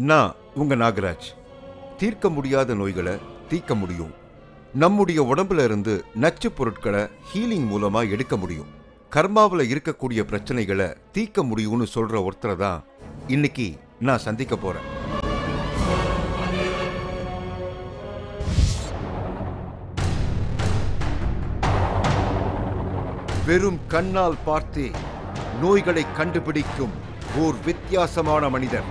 நான் உங்க நாகராஜ். தீர்க்க முடியாத நோய்களை தீர்க்க முடியும். நம்முடைய உடம்புல இருந்து நச்சு பொருட்களை ஹீலிங் மூலமா எடுக்க முடியும். கர்மாவில் இருக்கக்கூடிய பிரச்சனைகளை தீர்க்க முடியும்னு சொல்ற ஒருத்தரை தான் இன்னைக்கு நான் சந்திக்க போறேன். வெறும் கண்ணால் பார்த்தே நோய்களை கண்டுபிடிக்கும் ஓர் வித்தியாசமான மனிதர்.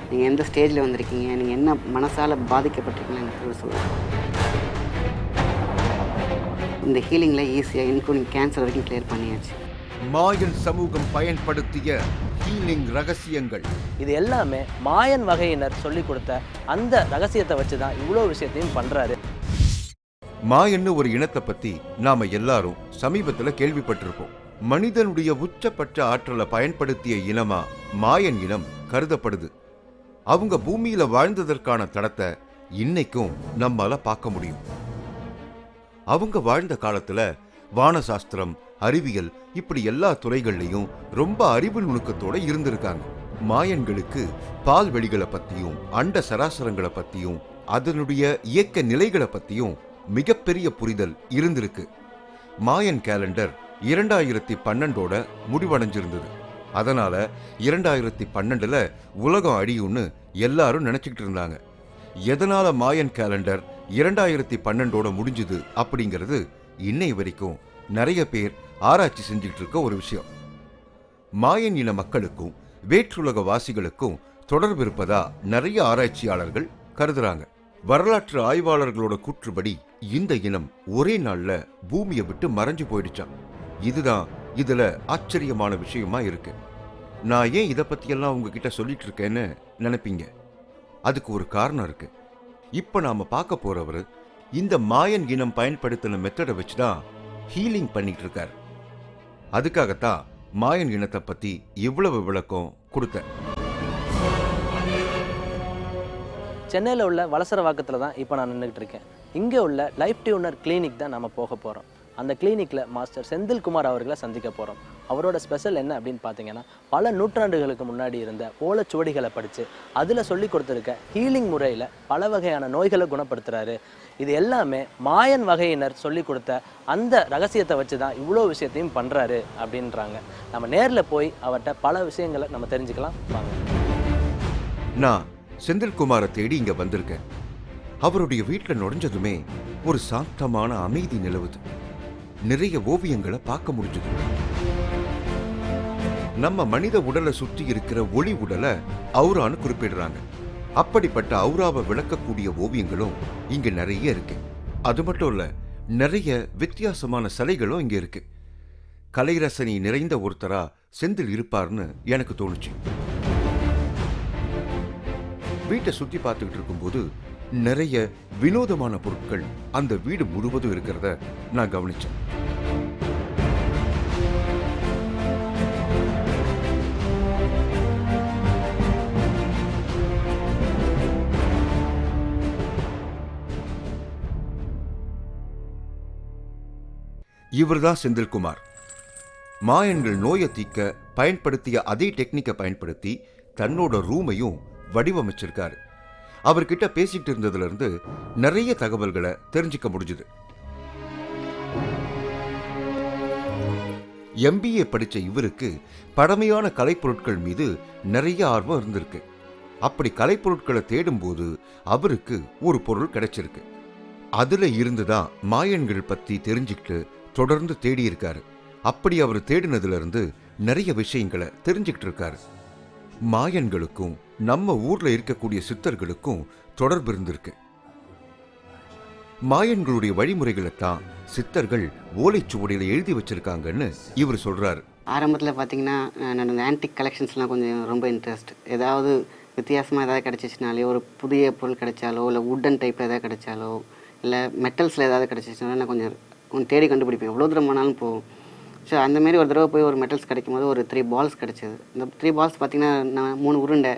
நீங்கள் எந்த ஸ்டேஜில் வந்திருக்கீங்க, நீங்கள் என்ன மனசால் பாதிக்கப்பட்டிருக்கீங்கன்னு எனக்கு சொல்லுங்கள். இந்த ஹீலிங்கில் ஈஸியாக இன்க்ளூடிங் கேன்சர் வரைக்கும் கிளியர் பண்ணியாச்சு. மாயன் சமூகம் பயன்படுத்திய ஹீலிங் ரகசியங்கள் இது எல்லாமே மாயன் வகையினர் சொல்லிக் கொடுத்த அந்த ரகசியத்தை வச்சு தான் இவ்வளோ விஷயத்தையும் பண்ணுறாரு. மாயன்னு ஒரு இனத்தை பத்தி நாம எல்லாரும் சமீபத்துல கேள்விப்பட்டிருப்போம். மனிதனுடைய உச்சபட்ச ஆற்றலை பயன்படுத்திய இனமா மாயன் இனம் கருதப்படுது. அவங்க பூமியில வாழ்ந்ததற்கான தடத்தை இன்னைக்கும் நம்மால பார்க்க முடியும். அவங்க வாழ்ந்த காலத்துல வானசாஸ்திரம், அறிவியல், இப்படி எல்லா துறைகள்லையும் ரொம்ப அறிவு நுணுக்கத்தோட இருந்திருக்காங்க. மாயன்களுக்கு பால்வெளிகளை பத்தியும் அண்ட சராசரங்களை பத்தியும் அதனுடைய இயக்க நிலைகளை பத்தியும் மிகப்பெரிய புரிதல் இருந்திருக்கு. மாயன் கேலண்டர் 2012ஓட முடிவடைஞ்சிருந்தது. அதனால 2012ல் உலகம் அழியும்னு எல்லாரும் நினைச்சுக்கிட்டு இருந்தாங்க. எதனால மாயன் கேலண்டர் 2012ஓட முடிஞ்சுது அப்படிங்கிறது இன்னை வரைக்கும் நிறைய பேர் ஆராய்ச்சி செஞ்சுக்கிட்டு இருக்க ஒரு விஷயம். மாயன் இன மக்களுக்கும் வேற்றுலக வாசிகளுக்கும் தொடர்பு இருப்பதா நிறைய ஆராய்ச்சியாளர்கள் கருதுறாங்க. வரலாற்று ஆய்வாளர்களோட கூற்றுப்படி இந்த இனம் ஒரே நாள்ல பூமியை விட்டு மறைஞ்சு போயிடுச்சான். இதுதான் இதுல ஆச்சரியமான விஷயமா இருக்கு. நான் ஏன் இதை பத்தியெல்லாம் உங்ககிட்ட சொல்லிட்டு இருக்கேன்னு நினைப்பீங்க. அதுக்கு ஒரு காரணம் இருக்கு. இப்ப நாம பார்க்க போறவர் இந்த மாயன் இனம் பயன்படுத்தின மெத்தடை வச்சுதான் ஹீலிங் பண்ணிட்டு இருக்காரு. அதுக்காகத்தான் மாயன் இனத்தை பத்தி இவ்வளவு விளக்கம் கொடுத்தேன். சென்னையில் உள்ள வலசரவாக்கத்தில் தான் இப்போ நான் நின்றுக்கிட்டு இருக்கேன். இங்கே உள்ள லைஃப் டியூனர் கிளினிக் தான் நம்ம போக போகிறோம். அந்த கிளினிக்கில் மாஸ்டர் செந்தில்குமார் அவர்களை சந்திக்க போகிறோம். அவரோட ஸ்பெஷல் என்ன அப்படின்னு பார்த்தீங்கன்னா, பல நூற்றாண்டுகளுக்கு முன்னாடி இருந்த ஓலைச்சுவடிகளை படித்து அதில் சொல்லி கொடுத்துருக்க ஹீலிங் முறையில் பல வகையான நோய்களை குணப்படுத்துகிறாரு. இது எல்லாமே மாயன் வகையினர் சொல்லி கொடுத்த அந்த ரகசியத்தை வச்சு தான் இவ்வளோ விஷயத்தையும் பண்ணுறாரு அப்படின்றாங்க. நம்ம நேரில் போய் அவர்கிட்ட பல விஷயங்களை நம்ம தெரிஞ்சுக்கலாம் வாங்க. நான் செந்தில்குமாரை தேடி இங்க வந்திருக்கேன். அவருடைய வீட்டில் நுழைஞ்சதுமே ஒரு சாந்தமான அமைதி நிலவுது. நிறைய ஓவியங்களை பார்க்க முடிஞ்சது. நம்ம மனித உடலை சுற்றி இருக்கிற ஒளி உடலை அவுரான்னு குறிப்பிடுறாங்க. அப்படிப்பட்ட அவுராவை விளக்கக்கூடிய ஓவியங்களும் இங்க நிறைய இருக்கு. அது மட்டும் இல்ல, நிறைய வித்தியாசமான சிலைகளும் இங்க இருக்கு. கலைரசனி நிறைந்த ஒருத்தரா செந்தில் இருப்பார்னு எனக்கு தோணுச்சு. வீட்டை சுத்தி பார்த்துக்கிட்டு இருக்கும்போது நிறைய வினோதமான பொருட்கள் அந்த வீடு முழுவதும் இருக்கிறத நான் கவனிச்சேன். இவர்தான் செந்தில்குமார். மாயன்கள் நோயை தீர்க்க பயன்படுத்திய அதே டெக்னிக்கை பயன்படுத்தி தன்னோட ரூமையும் வடிவமைச்சிருக்காரு. அவர்கிட்ட பேசிட்டு இருந்ததுல இருந்து நிறைய தகவல்களை தெரிஞ்சுக்க முடிஞ்சது. MBA படிச்ச இவருக்கு பழமையான கலைப்பொருட்கள் மீது நிறைய ஆர்வம் இருந்திருக்கு. அப்படி கலைப்பொருட்களை தேடும்போது அவருக்கு ஒரு பொருள் கிடைச்சிருக்கு. அதுல இருந்துதான் மாயன்கள் பத்தி தெரிஞ்சுக்கிட்டு தொடர்ந்து தேடி இருக்காரு. அப்படி அவர் தேடினதுல இருந்து நிறைய விஷயங்களை தெரிஞ்சுக்கிட்டு இருக்காரு. மாயன்களுக்கும் நம்ம ஊர்ல இருக்கக்கூடிய சித்தர்களுக்கும் தொடர்பு இருந்திருக்கு. மாயன்களுடைய வழிமுறைகளை தான் சித்தர்கள் ஓலைச்சுவடியில எழுதி வச்சிருக்காங்கன்னு இவர் சொல்றாரு. ஆரம்பத்தில் பார்த்தீங்கன்னா நான் இந்த ஆன்டிக் கலெக்ஷன்ஸ்லாம் கொஞ்சம் ரொம்ப இன்ட்ரெஸ்ட். ஏதாவது வித்தியாசமாக ஏதாவது கிடச்சிச்சினாலே, ஒரு புதிய பொருள் கிடைச்சாலோ, இல்லை வுட்டன் டைப்பில் ஏதாவது கிடைச்சாலோ, இல்லை மெட்டல்ஸில் ஏதாவது கிடச்சிச்சினாலும் நான் கொஞ்சம் தேடி கண்டுபிடிப்பேன். எவ்வளோ தூரம் போனாலும் போகும். ஸோ அந்தமாரி ஒரு தடவை போய் ஒரு மெட்டல்ஸ் கிடைக்கும் போது ஒரு 3 பால்ஸ் கிடச்சிது. இந்த 3 பால்ஸ் பார்த்திங்கன்னா நான் 3 உருண்டை.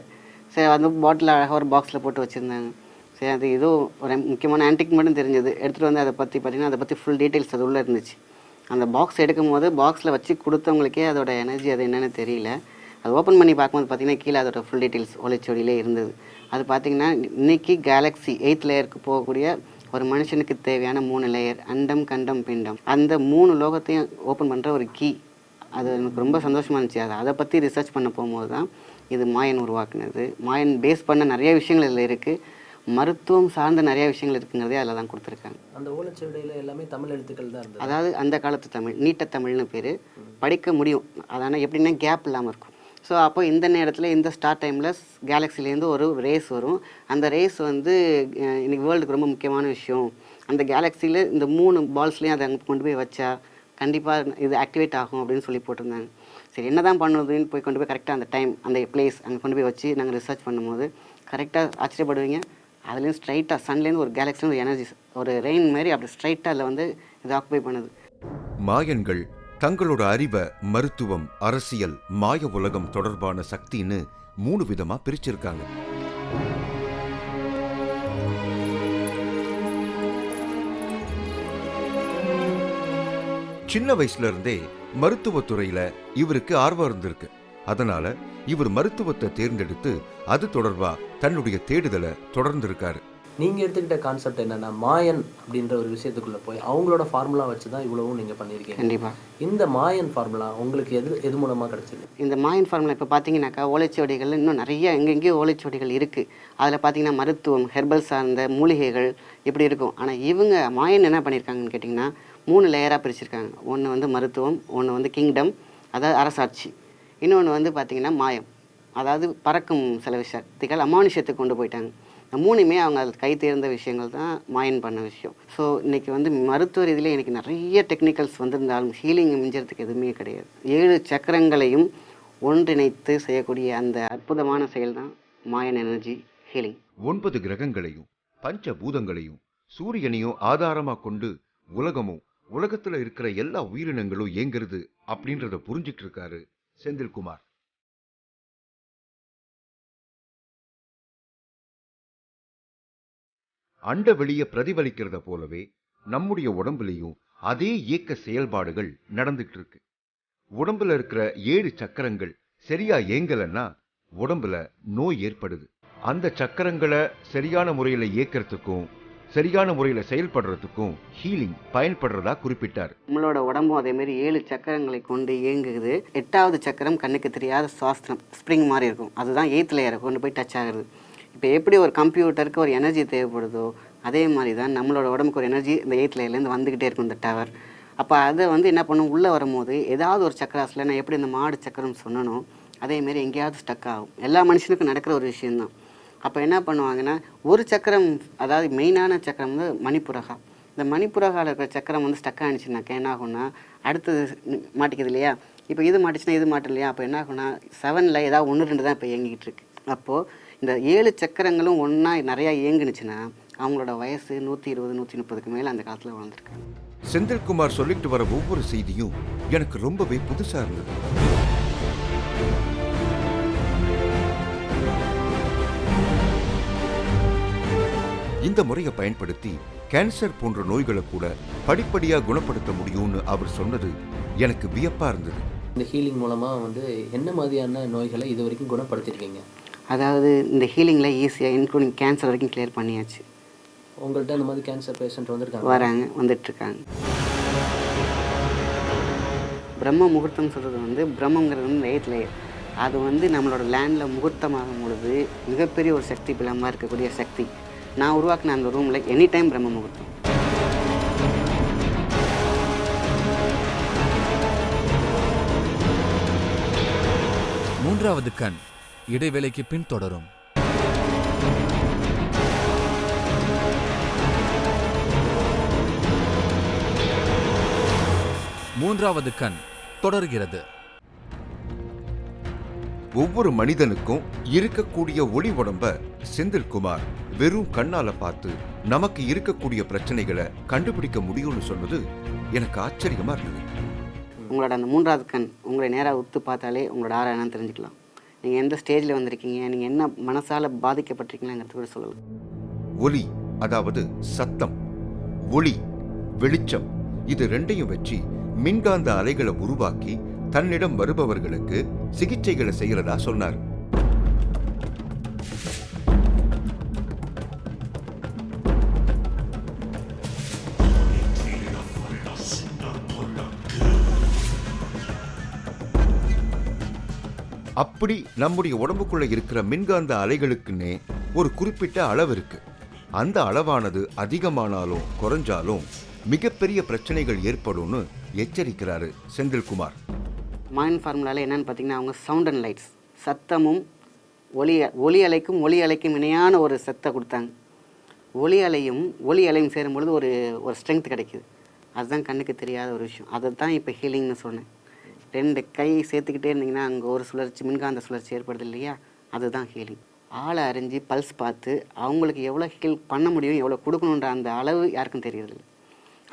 சரி, அந்த பாட்டில் அழகாக ஒரு பாக்ஸில் போட்டு வச்சுருந்தாங்க. சரி, அது ஏதோ ஒரு முக்கியமான ஆன்டிக் மட்டும் தெரிஞ்சது. எடுத்துகிட்டு வந்து அதை பற்றி பார்த்திங்கன்னா அதை பற்றி ஃபுல் டீட்டெயில்ஸ் அது உள்ளே இருந்துச்சு. அந்த பாக்ஸ் எடுக்கும் போது பாக்ஸில் வச்சு கொடுத்தவங்களுக்கே அதோட எனர்ஜி அது என்னென்னு தெரியல. அது ஓப்பன் பண்ணி பார்க்கும்போது பார்த்திங்கன்னா கீழே அதோட ஃபுல் டீட்டெயில்ஸ் ஓலைச்சுவடியிலே இருந்தது. அது பார்த்திங்கன்னா இன்னைக்கு கேலக்ஸி 8th லேயருக்கு போகக்கூடிய ஒரு மனுஷனுக்கு தேவையான 3 லேயர், அண்டம் கண்டம் பிண்டம், அந்த 3 லோகத்தையும் ஓப்பன் பண்ணுற ஒரு கீ. அது எனக்கு ரொம்ப சந்தோஷமாக இருந்துச்சு. அதை பற்றி ரிசர்ச் பண்ண போகும்போது தான் இது மாயன் உருவாக்குனது. மாயன் பேஸ் பண்ண நிறைய விஷயங்கள் இதில் இருக்குது. மருத்துவம் சார்ந்த நிறைய விஷயங்கள் இருக்குங்கிறதே அதில் தான் கொடுத்துருக்காங்க. அந்த ஓலைச்சுவடியில் எல்லாமே தமிழ் எழுத்துக்கள் தான் இருந்தது. அதாவது அந்த காலத்து தமிழ், நீட்ட தமிழ்னு பேர். படிக்க முடியும், அதான எப்படின்னா கேப் இல்லாமல் இருக்கும். ஸோ அப்போ இந்த நேரத்தில் இந்த ஸ்டார்ட் டைமில் கேலக்ஸிலேருந்து ஒரு ரேஸ் வரும். அந்த ரேஸ் வந்து இன்னைக்கு வேர்ல்டுக்கு ரொம்ப முக்கியமான விஷயம். அந்த கேலக்ஸியில் இந்த 3 பால்ஸ்லேயும் அதை அங்கே கொண்டு போய் வச்சா கண்டிப்பாக இது ஆக்டிவேட் ஆகும் அப்படின்னு சொல்லி போட்டிருந்தாங்க. சரி என்ன தான் பண்ணுறதுன்னு போய் கொண்டு போய் கரெக்டாக அந்த டைம் அந்த பிளேஸ் அங்கே கொண்டு போய் வச்சு நாங்கள் ரிசர்ச் பண்ணும்போது கரெக்டாக ஆச்சரியப்படுவீங்க. அதுலேயும் ஸ்ட்ரைட்டாக சன்லேருந்து ஒரு கேலக்ஸிலேருந்து ஒரு எனர்ஜி, ஒரு ரெயின் மாதிரி அப்படி ஸ்ட்ரைட்டாக அதில் வந்து இது ஆக்குபை பண்ணுது. மாயன்கள் தங்களோட அறிவை மருத்துவம், அரசியல், மாய உலகம் தொடர்பான சக்தின்னு 3 விதமா பிரிச்சிருக்காங்க. சின்ன வயசுல இருந்தே மருத்துவத்துறையில இவருக்கு ஆர்வம் இருந்திருக்கு. அதனால இவர் மருத்துவத்தை தேர்ந்தெடுத்து அது தொடர்பா தன்னுடைய தேடுதலை தொடர்ந்து இருக்காரு. நீங்கள் எடுத்துக்கிட்ட கான்செப்ட் என்னென்னா மாயன் அப்படின்ற ஒரு விஷயத்துக்குள்ளே போய் அவங்களோட ஃபார்முலா வச்சு தான் இவ்வளவும் நீங்கள் பண்ணியிருக்கீங்க. கண்டிப்பாக இந்த மாயன் ஃபார்முலா உங்களுக்கு எது மூலமாக கிடச்சிது? இந்த மாயன் ஃபார்முலா இப்போ பார்த்தீங்கன்னாக்கா ஓலைச்சுவடிகள் இன்னும் நிறைய எங்கெங்கேயோ ஓலைச்சுவடிகள் இருக்குது. அதில் பார்த்தீங்கன்னா மருத்துவம், ஹெர்பல் சார்ந்த மூலிகைகள் இப்படி இருக்கும். ஆனால் இவங்க மாயன் என்ன பண்ணியிருக்காங்கன்னு கேட்டிங்கன்னா 3 லேயராக பிரிச்சிருக்காங்க. ஒன்று வந்து மருத்துவம், ஒன்று வந்து கிங்டம் அதாவது அரசாட்சி, இன்னொன்று வந்து பார்த்திங்கன்னா மாயம் அதாவது பறக்கும் சில சக்திகள் அமானுஷத்துக்கு கொண்டு போயிட்டாங்க. இந்த 3மே அவங்க அதில் கை தேர்ந்த விஷயங்கள் தான் மாயன் பண்ண விஷயம். ஸோ இன்றைக்கி வந்து மருத்துவ ரீதியில் எனக்கு நிறைய டெக்னிக்கல்ஸ் வந்திருந்தாலும் ஹீலிங் மிஞ்சறதுக்கு எதுவுமே கிடையாது. 7 சக்கரங்களையும் ஒன்றிணைத்து செய்யக்கூடிய அந்த அற்புதமான செயல் தான் மாயன் எனர்ஜி ஹீலிங். 9 கிரகங்களையும் பஞ்சபூதங்களையும் சூரியனையும் ஆதாரமா கொண்டு உலகமும் உலகத்துல இருக்கிற எல்லா உயிரினங்களும் இயங்குறது அப்படின்றத புரிஞ்சிட்டு இருக்காரு செந்தில்குமார். அண்ட வெளிய பிரதிபலிக்கிறத போலவே நம்முடைய உடம்புலையும் அதே இயக்க செயல்பாடுகள் நடந்துட்டு இருக்கு. உடம்புல இருக்கிற 7 சக்கரங்கள் சரியா இயங்கலன்னா உடம்புல நோய் ஏற்படுது. அந்த சக்கரங்களை சரியான முறையில இயக்கிறதுக்கும் சரியான முறையில் செயல்படுறதுக்கும் ஹீலிங் பயன்படுறதா குறிப்பிட்டார். நம்மளோட உடம்பும் அதேமாரி 7 சக்கரங்களை கொண்டு இயங்குது. 8வது சக்கரம் கண்ணுக்கு தெரியாத சுவாஸ்திரம், ஸ்ப்ரிங் மாதிரி இருக்கும். அதுதான் 8th லேயரை கொண்டு போய் டச் ஆகுது. இப்போ எப்படி ஒரு கம்ப்யூட்டருக்கு ஒரு எனர்ஜி தேவைப்படுதோ அதே மாதிரி தான் நம்மளோட உடம்புக்கு ஒரு எனர்ஜி இந்த 8th லேயர்லேருந்து வந்துக்கிட்டே இருக்கும் இந்த டவர். அப்போ அதை வந்து என்ன பண்ணும், உள்ளே வரும்போது ஏதாவது ஒரு சக்கராஸில் நான் எப்படி இந்த மாடு சக்கரம் சொன்னனோ அதேமாரி எங்கேயாவது ஸ்டக் ஆகும். எல்லா மனுஷனுக்கும் நடக்கிற ஒரு விஷயந்தான். அப்போ என்ன பண்ணுவாங்கன்னா ஒரு சக்கரம், அதாவது மெயினான சக்கரம் வந்து மணிப்புரகா. இந்த மணிப்புரகாவில் இருக்கிற சக்கரம் வந்து ஸ்டக் ஆகிடுச்சுனாக்கா என்ன ஆகும்னா அடுத்தது மாட்டிக்குது இல்லையா. இப்போ இது மாட்டிச்சுன்னா இது மாட்டும் இல்லையா. அப்போ என்ன ஆகும்னா 7ல் ஏதாவது 1-2 தான் இப்போ இயங்கிட்டு இருக்கு. அப்போது இந்த 7 சக்கரங்களும் ஒன்றா நிறையா இயங்குனுச்சுன்னா அவங்களோட வயசு 120-130க்கு மேலே அந்த காலத்தில் வாழ்ந்துருக்காங்க. செந்தில்குமார் சொல்லிட்டு வர ஒவ்வொரு செய்தியும் எனக்கு ரொம்பவே புதுசாக இருந்தது. இந்த முறையை பயன்படுத்தி கேன்சர் போன்ற நோய்களை கூட படிப்படியாக குணப்படுத்த முடியும்னு அவர் சொன்னது எனக்கு வியப்பா இருந்தது. இந்த ஹீலிங் மூலமாக வந்து என்ன மாதிரியான நோய்களை இது வரைக்கும் குணப்படுத்திருக்கீங்க? அதாவது இந்த ஹீலிங்கில் ஈஸியாக இன்க்ளூடிங் கேன்சர் வரைக்கும் கிளியர் பண்ணியாச்சு. உங்கள்கிட்ட இந்த மாதிரி கேன்சர் பேஷண்ட் வராங்க, வந்துட்டுருக்காங்க. பிரம்ம முகூர்த்தம் சொல்கிறது வந்து பிரம்மங்கிறது வந்து 8th லேயர். அது வந்து நம்மளோட லேண்டில் முகூர்த்தமாகும் பொழுது மிகப்பெரிய ஒரு சக்தி பிளமாக இருக்கக்கூடிய சக்தி. நான் உருவாக்கின அந்த ரூமில் எனி டைம் பிரம்ம முகூர்த்தம். மூன்றாவது கண் இடைவேளைக்கு பின் தொடரும். மூன்றாவது கண் தொடர்கிறது. ஒவ்வொரு மனிதனுக்கும் இருக்கக்கூடிய ஒளி உடம்ப செந்தில்குமார் வெறும் கண்ணால பார்த்து நமக்கு இருக்கக்கூடிய பிரச்சனைகளை கண்டுபிடிக்க முடியும்னு சொன்னது எனக்கு ஆச்சரியமா இருந்தது. உங்களோட அந்த 3வது கண் உங்களை நேராக உத்து பார்த்தாலே உங்களோட ஆரா என்னன்னு தெரிஞ்சுக்கலாம். நீங்கள் எந்த ஸ்டேஜில் வந்திருக்கீங்க, நீங்கள் என்ன மனசால் பாதிக்கப்பட்டிருக்கீங்கிறது கூட சொல்லலாம். ஒலி அதாவது சத்தம், ஒளி, வெளிச்சம், இது ரெண்டையும் வச்சு மின்காந்த அலைகளை உருவாக்கி தன்னிடம் வருபவர்களுக்கு சிகிச்சைகளை செய்யறதா சொன்னார். அப்படி நம்முடைய உடம்புக்குள்ள இருக்கிற மின்காந்த அலைகளுக்குன்னே ஒரு குறிப்பிட்ட அளவு இருக்கு. அந்த அளவானது அதிகமானாலும் குறைஞ்சாலும் மிகப்பெரிய பிரச்சனைகள் ஏற்படும்னு எச்சரிக்கிறாரு செந்தில்குமார். மாயன் ஃபார்முலாவில் என்னென்னு பார்த்தீங்கன்னா, அவங்க சவுண்ட் அண்ட் லைட்ஸ், சத்தமும் ஒலி அலைக்கும் இணையான ஒரு சத்தை கொடுத்தாங்க. ஒலி அலையும் சேரும் பொழுது ஒரு ஸ்ட்ரென்த் கிடைக்குது. அதுதான் கண்ணுக்கு தெரியாத ஒரு விஷயம். அதை தான் இப்போ ஹீலிங்னு சொன்னேன். 2 கை சேர்த்துக்கிட்டே இருந்தீங்கன்னா அங்கே ஒரு சுழற்சி, மின்காந்த சுழற்சி ஏற்படுது இல்லையா, அதுதான் ஹீலிங். ஆளை அறிஞ்சு பல்ஸ் பார்த்து அவங்களுக்கு எவ்வளோ ஹீல் பண்ண முடியும், எவ்வளோ கொடுக்கணுன்ற அந்த அளவு யாருக்கும் தெரியறதில்லை.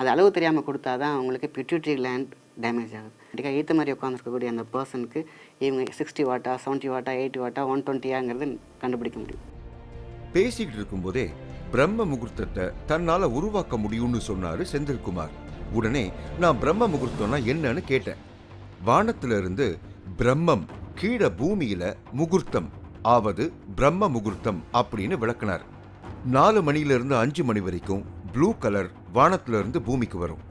அது அளவு தெரியாமல் கொடுத்தா தான் அவங்களுக்கு பிட்யூட்டரி கிளாண்ட் டேமேஜ் ஆகுது. அப்படிக்கா ஏற்ற மாதிரி உட்காந்துருக்கக்கூடிய அந்த பர்சனுக்கு இவங்க 60 வாட்டா 70 வாட்டா 80 வாட்டா 120ஆங்கிறது கண்டுபிடிக்க முடியும். பேசிக்கிட்டு இருக்கும்போதே பிரம்ம முகூர்த்தத்தை தன்னால உருவாக்க முடியும்னு சொன்னாரு செந்தில்குமார். உடனே நான் பிரம்ம முகூர்த்தம்னா என்னன்னு கேட்டேன். வானத்துல இருந்து பிரம்மம் கீழே பூமியில முகூர்த்தம் ஆவது பிரம்ம முகூர்த்தம் அப்படின்னு விளக்குனார். 4 மணியிலிருந்து 5 மணி வரைக்கும் ப்ளூ கலர் வானத்துல இருந்து பூமிக்கு வரும்.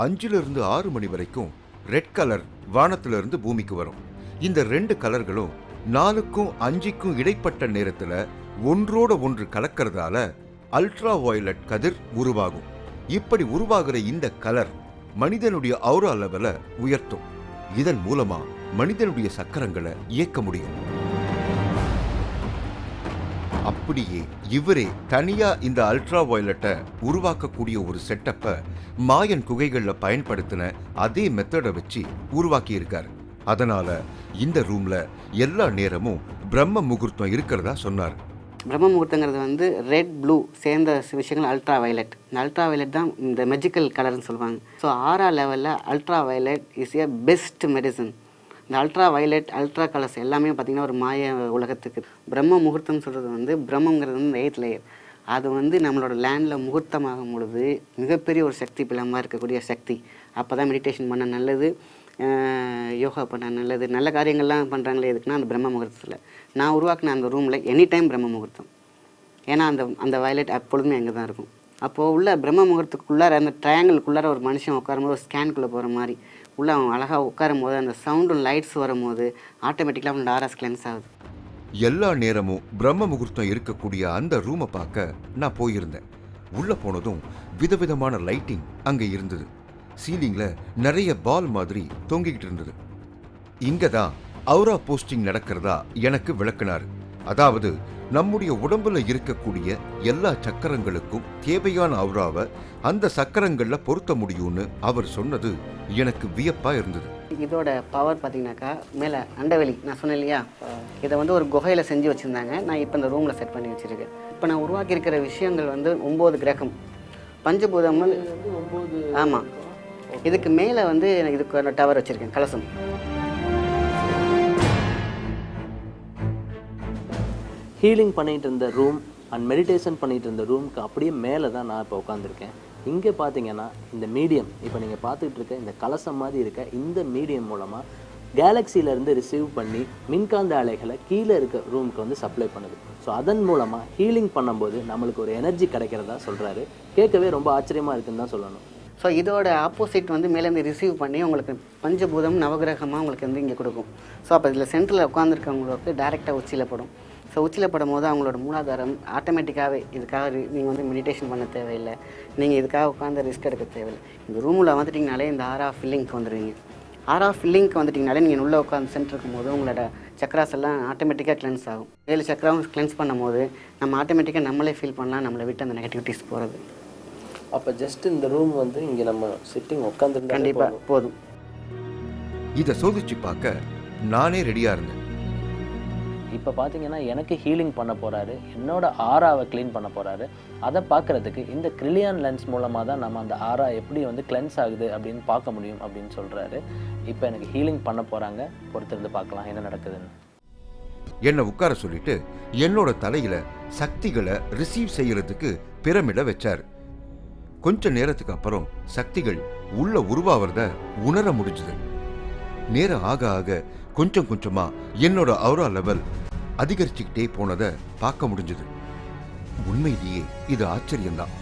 5லிருந்து 6 மணி வரைக்கும் ரெட் கலர் வானத்துல இருந்து பூமிக்கு வரும். இந்த 2 கலர்களும் 4க்கும் 5க்கும் இடைப்பட்ட நேரத்துல ஒன்றோட ஒன்று கலக்கிறதால அல்ட்ரா வயலட் கதிர் உருவாகும். இப்படி உருவாகிற இந்த கலர் மனிதனுடைய ஔரா லெவலை உயர்த்தும். இதன் மூலமா மனிதனுடைய சக்கரங்களை இயக்க முடியும். அப்படியே இவரே தனியா இந்த அல்ட்ரா வயலட்டை உருவாக்கக்கூடிய ஒரு செட்டப்பை மாயன் குகைகள்ல பயன்படுத்தின அதே மெத்தடை வச்சு உருவாக்கி இருக்காரு. அதனால இந்த ரூம்ல எல்லா நேரமும் பிரம்ம முகூர்த்தம் இருக்கிறதா சொன்னார். பிரம்ம முகூர்த்தங்கிறது வந்து ரெட் ப்ளூ சேர்ந்த விஷயங்கள் அல்ட்ரா வயலட். இந்த அல்ட்ரா வயலட் தான் இந்த மெஜிக்கல் கலர்னு சொல்லுவாங்க. ஸோ 6 லெவலில் ultra violet is a best medicine. இந்த அல்ட்ரா வயலட் அல்ட்ரா கலர்ஸ் எல்லாமே பார்த்திங்கன்னா ஒரு மாய உலகத்துக்கு. பிரம்ம முகூர்த்தம்னு சொல்கிறது வந்து பிரம்மங்கிறது வந்து 8th லேயர். அது வந்து நம்மளோட லேண்டில் முகூர்த்தமாகும் பொழுது மிகப்பெரிய ஒரு சக்தி பிளமாக இருக்கக்கூடிய சக்தி. அப்போ தான் மெடிடேஷன் பண்ண நல்லது, யோகா பண்ண நல்லது, நல்ல காரியங்கள்லாம் பண்ணுறாங்களே. எதுக்குன்னா அந்த பிரம்ம முகூர்த்தத்தில் நான் உருவாக்கின அந்த ரூமில் எனி டைம் பிரம்ம முகூர்த்தம். ஏன்னா அந்த வயலட் எப்பொழுதுமே அங்கே தான் இருக்கும். அப்போது உள்ள பிரம்ம முகூர்த்தத்துக்குள்ளார அந்த ட்ரையாங்கிள்குள்ளார ஒரு மனுஷன் உட்காரும்போது ஒரு ஸ்கேனுக்குள்ளே போகிற மாதிரி உள்ளே அவன் அழகாக உட்காரும் போது அந்த சவுண்டும் லைட்ஸ் வரும்போது ஆட்டோமேட்டிக்கலாக அவனோட ஆர்எஸ் கிளென்ஸ் ஆகுது. எல்லா நேரமும் பிரம்ம முகூர்த்தம் இருக்கக்கூடிய அந்த ரூமை பார்க்க நான் போயிருந்தேன். உள்ள போனதும் விதவிதமான லைட்டிங் அங்கே இருந்தது. சீலிங்ல நிறைய பால் மாதிரி தொங்கிக்கிட்டு இருந்தது. இங்க தான் ஔரா போஸ்டிங் நடக்கிறதா எனக்கு விளக்குனாரு. அதாவது நம்முடைய உடம்புல இருக்கக்கூடிய எல்லா சக்கரங்களுக்கும் தேவையான ஔராவை அந்த சக்கரங்கள்ல பொருத்த முடியும்னு அவர் சொன்னது எனக்கு வியப்பா இருந்தது. இதோட பவர் பார்த்தீங்கன்னாக்கா மேலே அண்டவெளி நான் சொன்னேன் இல்லையா, இதை வந்து ஒரு குகையில் செஞ்சு வச்சுருந்தாங்க. நான் இப்போ இந்த ரூமில் செட் பண்ணி வச்சுருக்கேன். இப்போ நான் உருவாக்கியிருக்கிற விஷயங்கள் வந்து 9 கிரகம் பஞ்சபூதங்கள். 9. ஆமாம், இதுக்கு மேலே வந்து இதுக்கு டவர் வச்சுருக்கேன், கலசம். ஹீலிங் பண்ணிகிட்டு இருந்த ரூம் அண்ட் மெடிடேஷன் பண்ணிகிட்டு இருந்த ரூமுக்கு அப்படியே மேலே தான் நான் இப்போ உட்காந்துருக்கேன். இங்கே பார்த்தீங்கன்னா இந்த மீடியம், இப்போ நீங்கள் பார்த்துக்கிட்டு இருக்க இந்த கலசம் மாதிரி இருக்க இந்த மீடியம் மூலமாக கேலக்சியிலேருந்து ரிசீவ் பண்ணி மின்காந்த அலைகளை கீழே இருக்க ரூமுக்கு வந்து சப்ளை பண்ணுது. ஸோ அதன் மூலமாக ஹீலிங் பண்ணும்போது நம்மளுக்கு ஒரு எனர்ஜி கிடைக்கிறதா சொல்கிறாரு. கேட்கவே ரொம்ப ஆச்சரியமாக இருக்குன்னு தான் சொல்லணும். ஸோ இதோட ஆப்போசிட் வந்து மேலேருந்து ரிசீவ் பண்ணி உங்களுக்கு பஞ்சபூதம் நவகிரகமாக உங்களுக்கு வந்து இங்கே கொடுக்கும். ஸோ அப்போ இதில் சென்டரில் உட்காந்துருக்கவங்களுக்கு டைரெக்டாக உச்சியில் படும். ஸோ உச்சியில் படும் போது அவங்களோட மூலாதாரம் ஆட்டோமேட்டிக்காகவே இதுக்காக நீங்கள் வந்து மெடிடேஷன் பண்ண தேவையில்லை, நீங்கள் இதுக்காக உட்காந்து ரிஸ்க் எடுக்க தேவையில்லை. இந்த ரூமில் வந்துட்டிங்கனாலே இந்த ஆரா ஃபில்லிங்க்கு வந்துடுவீங்க. ஆரா ஃபில்லிங்க்கு வந்துட்டிங்கனாலே நீங்கள் உள்ளே உட்காந்து சென்டர் இருக்கும்போது உங்களோட சக்கராஸ் எல்லாம் ஆட்டோமேட்டிக்காக கிளென்ஸ் ஆகும். 7 சக்கராவும் கிளென்ஸ் பண்ணும் போது நம்ம ஆட்டோமேட்டிக்காக நம்மளே ஃபீல் பண்ணலாம் நம்மளை விட்டு அந்த நெகட்டிவிட்டிஸ் போகிறது. அப்போ ஜஸ்ட் இந்த ரூம் வந்து இங்கே நம்ம சிட்டிங் உட்காந்துருந்தா கண்டிப்பாக போதும். இதை சோதிச்சு பார்க்க நானே ரெடியாக இருந்தேன். இப்போ பார்த்தீங்கன்னா எனக்கு ஹீலிங் பண்ண போகிறாரு, என்னோட ஆராவை க்ளீன் பண்ண போகிறாரு. அதை பார்க்குறதுக்கு இந்த கிரில்லியான் லென்ஸ் மூலமாக தான் நம்ம அந்த ஆரா எப்படி வந்து கிளென்ஸ் ஆகுது அப்படின்னு பார்க்க முடியும் அப்படின்னு சொல்கிறாரு. இப்போ எனக்கு ஹீலிங் பண்ண போகிறாங்க, பொறுத்திருந்து பார்க்கலாம் என்ன நடக்குதுன்னு. என்னை உட்கார சொல்லிட்டு என்னோட தலையில சக்திகளை ரிசீவ் செய்யறதுக்கு பிரமிட வச்சாரு. கொஞ்ச நேரத்துக்கு அப்புறம் சக்திகள் உள்ள உருவாவத உணர முடிஞ்சது. நேரம் ஆக ஆக கொஞ்சம் கொஞ்சமா என்னோட ஔரா லெவல் அதிகரிச்சுக்கிட்டே போனதை பார்க்க முடிஞ்சது. உண்மையிலேயே இது ஆச்சரியம்தான்.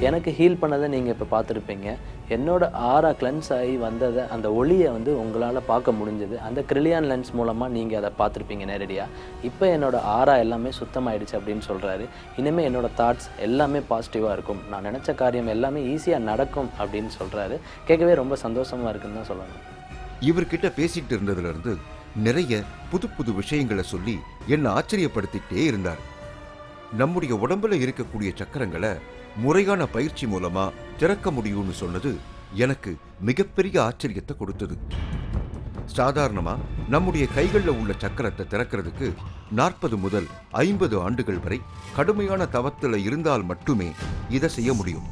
எனக்கு ஹீல் பண்ணதை நீங்கள் இப்போ பார்த்துருப்பீங்க. என்னோட ஆரா கிளென்ஸ் ஆகி வந்ததை, அந்த ஒளியை வந்து உங்களால் பார்க்க முடிஞ்சது. அந்த கிரிலியான் லென்ஸ் மூலமாக நீங்கள் அதை பார்த்துருப்பீங்க நேரடியாக. இப்போ என்னோட ஆரா எல்லாமே சுத்தமாயிடுச்சு அப்படின்னு சொல்கிறாரு. இனிமேல் என்னோட தாட்ஸ் எல்லாமே பாசிட்டிவாக இருக்கும், நான் நினச்ச காரியம் எல்லாமே ஈஸியாக நடக்கும் அப்படின்னு சொல்கிறாரு. கேட்கவே ரொம்ப சந்தோஷமாக இருக்குன்னு தான் சொல்லணும். இவர்கிட்ட பேசிட்டு இருந்ததுலேருந்து நிறைய புது புது விஷயங்களை சொல்லி என்னை ஆச்சரியப்படுத்திக்கிட்டே இருந்தார். நம்முடைய உடம்புல இருக்கக்கூடிய சக்கரங்களை முறையான பயிற்சி மூலமா திறக்க முடியும்னு சொன்னது எனக்கு மிகப்பெரிய ஆச்சரியத்தை கொடுத்தது. சாதாரணமா நம்முடைய கைகளில் உள்ள சக்கரத்தை திறக்கிறதுக்கு 40 முதல் 50 ஆண்டுகள் வரை கடுமையான தவத்தில் இருந்தால் மட்டுமே இதை செய்ய முடியும்.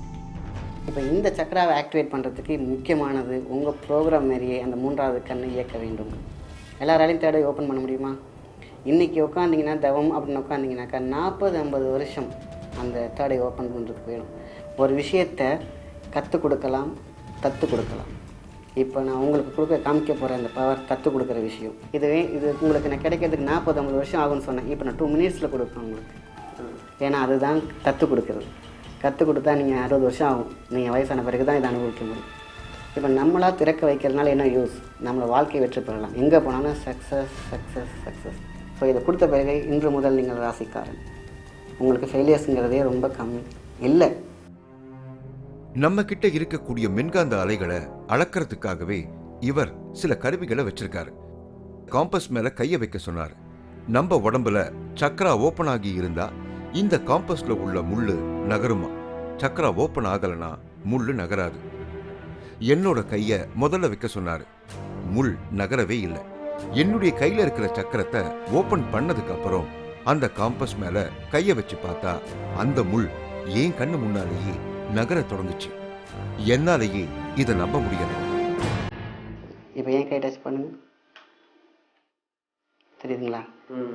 இப்போ இந்த சக்கராவை ஆக்டிவேட் பண்ணுறதுக்கு முக்கியமானது உங்கள் ப்ரோக்ராம் மாரியே அந்த 3வது கண்ணை இயக்க வேண்டும். எல்லாராலையும் தேடி ஓப்பன் பண்ண முடியுமா? இன்றைக்கி உட்காந்திங்கன்னா தவம் அப்படின்னு உட்காந்திங்கனாக்கா 40-50 வருஷம் அந்த தேர்டை ஓப்பன் பண்ணுறதுக்கு வேணும். ஒரு விஷயத்தை கற்றுக் கொடுக்கலாம், கற்றுக் கொடுக்கலாம். இப்போ நான் உங்களுக்கு காமிக்க போகிற அந்த பவர் கற்றுக் கொடுக்குற விஷயம். இது உங்களுக்கு நான் கிடைக்கிறதுக்கு 40-50 வருஷம் ஆகும்னு சொன்னேன். இப்போ நான் 2 மினிட்ஸில் கொடுப்பேன் உங்களுக்கு. ஏன்னா அதுதான் கற்றுக் கொடுக்குறது. கற்றுக் கொடுத்தா நீங்கள் 60 வருஷம் ஆகும். நீங்கள் வயசான பிறகு தான் இதை அனுபவிக்க முடியும். இப்போ நம்மளாக திறக்க வைக்கிறதுனால என்ன யூஸ்? நம்மளை வாழ்க்கையை வெற்றி பெறலாம். எங்கே போனாலும் சக்ஸஸ் சக்ஸஸ் சக்ஸஸ். ஸோ இதை கொடுத்த பிறகு இன்று முதல் நீங்கள் ராசிக்காரன். உங்களுக்கு ஃபெயிலியர்ஸுங்கிறதே ரொம்ப கம்மி இல்லை. நம்ம கிட்ட இருக்கக்கூடிய மின்காந்த அலைகளை அளக்கிறதுக்காகவே இவர் சில கருவிகளை வச்சிருக்காரு. காம்பஸ் மேல கைய வைக்க சொன்னார். நம்ம உடம்புல சக்கரா ஓபன் ஆகி இருந்தா இந்த காம்பஸ்ல உள்ள முள்ளு நகருமா. சக்கரா ஓபன் ஆகலனா முள்ளு நகராது. என்னோட கைய முதல்ல வைக்க சொன்னாரு. முள் நகரவே இல்லை. என்னுடைய கையில இருக்கிற சக்கரத்தை ஓபன் பண்ணதுக்கு அப்புறம் அந்த காம்பஸ் மேல கைய வச்சு பார்த்தா அந்த முள் ஏன் கண்ணு முன்னாலேயே நகர தொடங்குச்சு. என்னாலேயே இதை நம்ப முடியல. இப்போ ஏன் கை டச் பண்ணுங்க, தெரியுதுங்களா?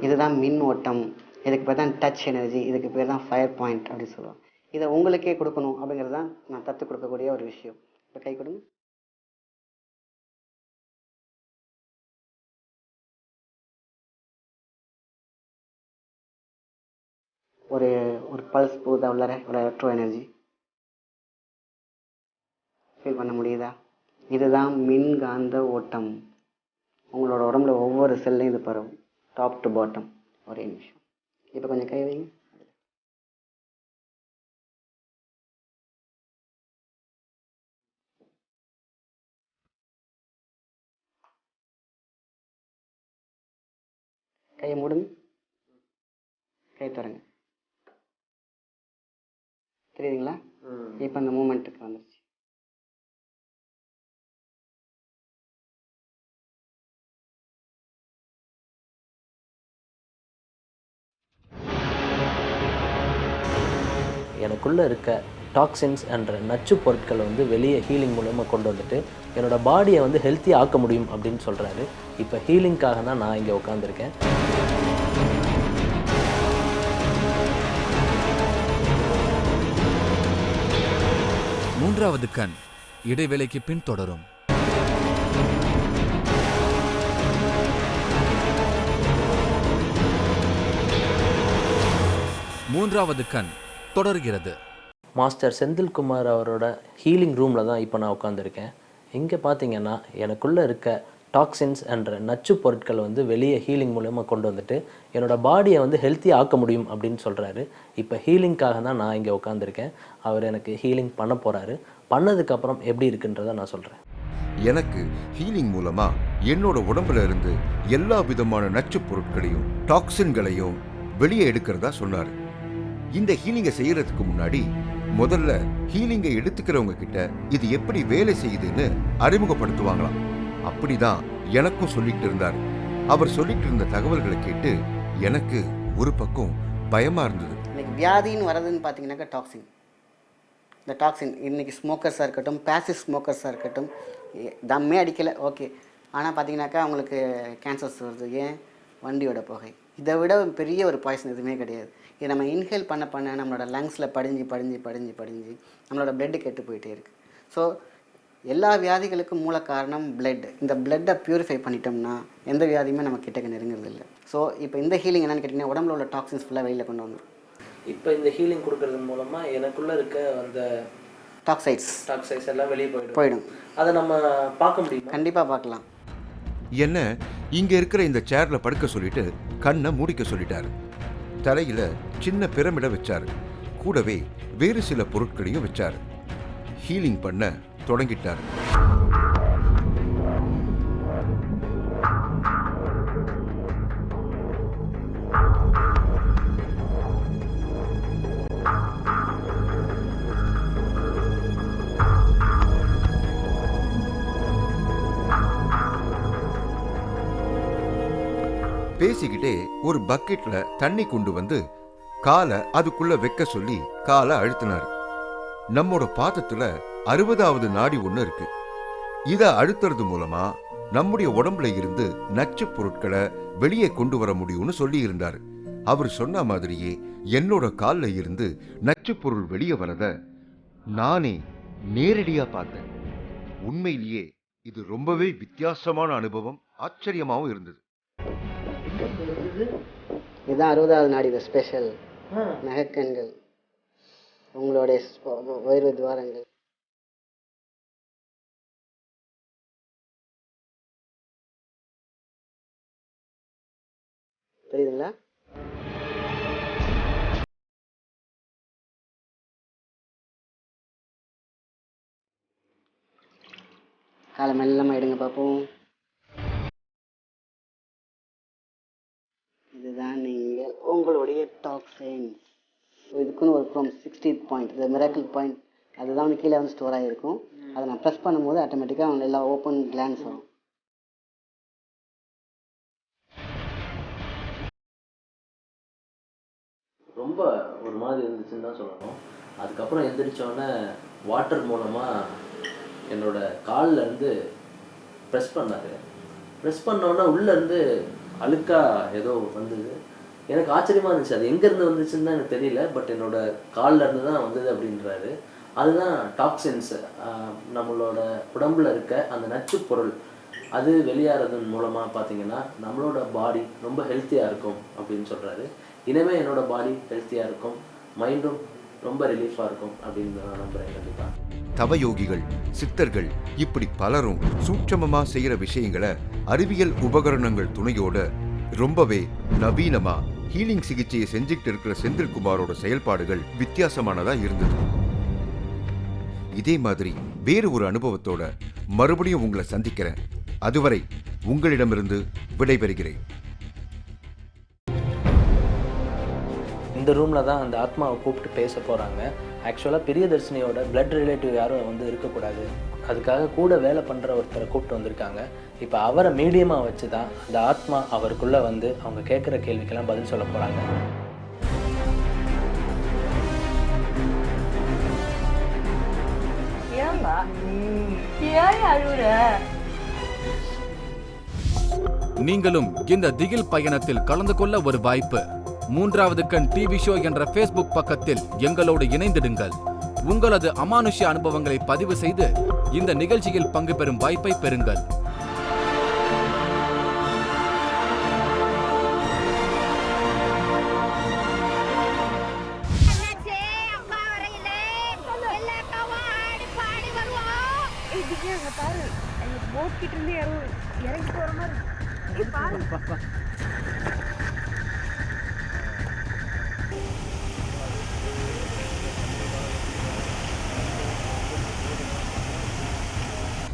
இதுதான் மின் ஓட்டம். இதுக்கு பேர் தான் டச் எனர்ஜி. இதுக்கு பேர் தான் ஃபயர் பாயிண்ட் அப்படின்னு சொல்லுவோம். இதை உங்களுக்கே கொடுக்கணும் அப்படிங்கிறது தான் நான் கற்றுக் கொடுக்கக்கூடிய ஒரு விஷயம். இப்போ கை கொடுங்க. ஒரு ஒரு பல்ஸ் போகுதா உள்ளார, ஒரு எலக்ட்ரோ எனர்ஜி ஃபீல் பண்ண முடியுதா? இதுதான் மின்காந்த ஓட்டம். உங்களோட உடம்புல ஒவ்வொரு செல்லையும் இது பரவும், டாப் டு பாட்டம். ஒரே நிமிஷம். இப்போ கொஞ்சம் கை வைங்க. கையை மூடுங்க, கை தரங்க. தெரியுதுங்களா? இப்போ அந்த மூமெண்ட்டுக்கு வந்துருச்சு. எனக்குள்ளே இருக்க டாக்ஸின்ஸ் என்ற நச்சு பொருட்களை வந்து வெளியே ஹீலிங் மூலமாக கொண்டு வந்துட்டு என்னோடய பாடியை வந்து ஹெல்த்தியாக ஆக்க முடியும் அப்படின்னு சொல்கிறாரு. இப்போ ஹீலிங்காக தான் நான் இங்கே உட்காந்துருக்கேன். மூன்றாவது கண் இடைவேளைக்கு பின் தொடரும். மூன்றாவது கண் தொடர்கிறது. மாஸ்டர் செந்தில்குமார் அவரோட ஹீலிங் ரூமில் தான் இப்போ நான் உட்காந்துருக்கேன். இங்கே பார்த்தீங்கன்னா எனக்குள்ளே இருக்க டாக்ஸின்ஸ் என்ற நச்சு பொருட்களை வந்து வெளியே ஹீலிங் மூலமாக கொண்டு வந்துட்டு என்னோடய பாடியை வந்து ஹெல்த்தியாக ஆக்க முடியும் அப்படின்னு சொல்கிறாரு. இப்போ ஹீலிங்காக தான் நான் இங்கே உட்காந்துருக்கேன். அவர் எனக்கு ஹீலிங் பண்ண போகிறாரு. பண்ணதுக்கப்புறம் எப்படி இருக்குன்றதை நான் சொல்கிறேன். எனக்கு ஹீலிங் மூலமா என்னோட உடம்புல இருந்து எல்லா விதமான நச்சு பொருட்களையும் டாக்ஸின்களையும் வெளியே எடுக்கிறதா சொன்னாரு. இந்த ஹீலிங்கை செய்யறதுக்கு முன்னாடி முதல்ல ஹீலிங்கை எடுத்துக்கிறவங்க கிட்ட இது எப்படி வேலை செய்யுதுன்னு அறிமுகப்படுத்துவாங்களாம். அப்படிதான் எனக்கும் சொல்லிட்டு இருந்தார். அவர் சொல்லிட்டு இருந்த தகவல்களை கேட்டு எனக்கு ஒரு பக்கம் பயமா இருந்தது. இன்னைக்கு வியாதின்னு வர்றதுன்னு பார்த்தீங்கன்னாக்கா டாக்ஸின். இந்த டாக்ஸின் இன்னைக்கு ஸ்மோக்கர்ஸாக இருக்கட்டும், பேசிவ் ஸ்மோக்கர்ஸாக இருக்கட்டும், தம்மே அடிக்கலை ஓகே, ஆனால் பார்த்தீங்கன்னாக்கா அவங்களுக்கு கேன்சர்ஸ் வருது. ஏன்? வண்டியோட புகை. இதை விட பெரிய ஒரு பாய்சன் எதுவுமே கிடையாது. இது நம்ம இன்ஹேல் பண்ண நம்மளோட லங்ஸில் படிஞ்சு நம்மளோட பிளட்டு கெட்டு போயிட்டே இருக்குது. ஸோ எல்லா வியாதிகளுக்கும் மூல காரணம் பிளட். இந்த பிளட்டை ப்யூரிஃபை பண்ணிட்டோம்னா எந்த வியாதியுமே நம்ம கிட்டக்க நெருங்கிறது இல்லை. ஸோ இப்போ இந்த ஹீலிங் என்னென்னு கேட்டிங்கன்னா உடம்புல உள்ள டாக்ஸின்ஸ் ஃபுல்லாக வெளியில் கொண்டு வந்துடும். இப்போ இந்த ஹீலிங் கொடுக்கறது மூலமாக எனக்குள்ளே இருக்க அந்த டாக்ஸைட்ஸ் டாக்ஸைஸ் எல்லாம் வெளியே போயிடும். அதை நம்ம பார்க்க முடியும். கண்டிப்பாக பார்க்கலாம். என்ன இங்க இருக்கிற இந்த சேர்ல படுக்க சொல்லிட்டு கண்ணை மூடிக்க சொல்லிட்டாரு. தலையில சின்ன பிரமிட வச்சாரு. கூடவே வேறு சில பொருட்களையும் வச்சாரு. ஹீலிங் பண்ண தொடங்கிட்டாரு. பேசிக்கிட்டே ஒரு பக்கெட்ல தண்ணி கொண்டு வந்து காலை அதுக்குள்ள வைக்க சொல்லி காலை அழுத்தினாரு. நம்மோட பாதத்துல 60வது நாடி ஒண்ணு இருக்கு. இத அழுத்துறது மூலமா நம்முடைய உடம்புல இருந்து நச்சு பொருட்களை வெளியே கொண்டு வர முடியும்னு சொல்லி இருந்தாரு. அவர் சொன்ன மாதிரியே என்னோட கால்ல இருந்து நச்சு பொருள் வெளியே வரத நானே நேரடியா பார்த்தேன். உண்மையிலேயே இது ரொம்பவே வித்தியாசமான அனுபவம், ஆச்சரியமாவும் இருந்தது. இதுதான் 60வது நாடி ஸ்பெஷல். நகைக்கண்கள், உங்களுடைய வயிறு துவாரங்கள். தெரியுதுங்களா? காலை மெல்லமாக எடுங்க பார்ப்போம். இதுதான் நீங்கள் உங்களுடைய டாக்ஸின்ஸ். இதுக்குன்னு ஒரு ஃப்ரம் 60th பாயிண்ட், இந்த மிராக்கிள் பாயிண்ட், அதுதான் வந்து கீழே வந்து ஸ்டோர் ஆகிருக்கும். அதை நான் ப்ரெஸ் பண்ணும்போது ஆட்டோமேட்டிக்காக அவங்க எல்லாம் ஓப்பன் கிளான்ஸ் வரும். ரொம்ப ஒரு மாதிரி இருந்துச்சுன்னு தான் சொல்லணும். அதுக்கப்புறம் எந்திரிச்சோடனே வாட்டர் மூலமாக என்னோட காலில் இருந்து ப்ரெஸ் பண்ணார். ப்ரெஸ் பண்ணோன்னே உள்ளேருந்து அழுக்கா ஏதோ வந்தது. எனக்கு ஆச்சரியமாக இருந்துச்சு. அது எங்கேருந்து வந்துச்சுன்னு தான் எனக்கு தெரியல. பட் என்னோட காலில் இருந்து தான் வந்தது அப்படின்றாரு. அதுதான் டாக்ஸின்ஸ், நம்மளோட உடம்புல இருக்க அந்த நச்சு பொருள் அது வெளியேறதன் மூலமாக பார்த்தீங்கன்னா நம்மளோட பாடி ரொம்ப ஹெல்த்தியாக இருக்கும் அப்படின்னு சொல்கிறாரு. இனிமேல் என்னோட பாடி ஹெல்த்தியாக இருக்கும், மைண்டும் ரொம்ப ரிலீஃபாக இருக்கும் அப்படின்னு நான் நம்புகிறேன். கண்டிப்பாக தவயோகிகள், சித்தர்கள் இப்படி பலரும் சூட்சமமா செய்யற விஷயங்களை அறிவியல் உபகரணங்கள் துணையோட ரொம்பவே நவீனமா ஹீலிங் சிகிச்சையை செஞ்சுக்கிட்டு இருக்கிற செந்தில்குமாரோட செயல்பாடுகள் வித்தியாசமானதா இருந்தது. இதே மாதிரி வேறு ஒரு அனுபவத்தோட மறுபடியும் உங்களை சந்திக்கிறேன். அதுவரை உங்களிடமிருந்து விடைபெறுகிறேன். இந்த ரூமில் தான் அந்த ஆத்மாவை கூப்பிட்டு பேச போகிறாங்க. ஆக்சுவலாக பிரியதர்ஷினியோட பிளட் ரிலேட்டிவ் யாரும் வந்து இருக்கக்கூடாது, அதுக்காக கூட வேலை பண்ணுற ஒருத்தரை கூப்பிட்டு வந்திருக்காங்க. இப்போ அவரை மீடியமாக வச்சு தான் அந்த ஆத்மா அவருக்குள்ளே வந்து அவங்க கேட்குற கேள்விக்கெல்லாம் பதில் சொல்ல போகிறாங்க. நீங்களும் இந்த திகில் பயணத்தில் கலந்து கொள்ள ஒரு வாய்ப்பு. 3வது கண் டிவி ஷோ என்ற Facebook பக்கத்தில் எங்களோடு இணைந்திடுங்கள். உங்களது அமானுஷ்ய அனுபவங்களை பதிவு செய்து இந்த நிகழ்ச்சியில் பங்கு பெறும் வாய்ப்பை பெறுங்கள்.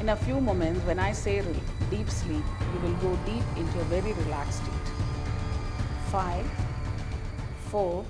In a few moments, when I say deep sleep, you will go deep into a very relaxed state. 5, 4,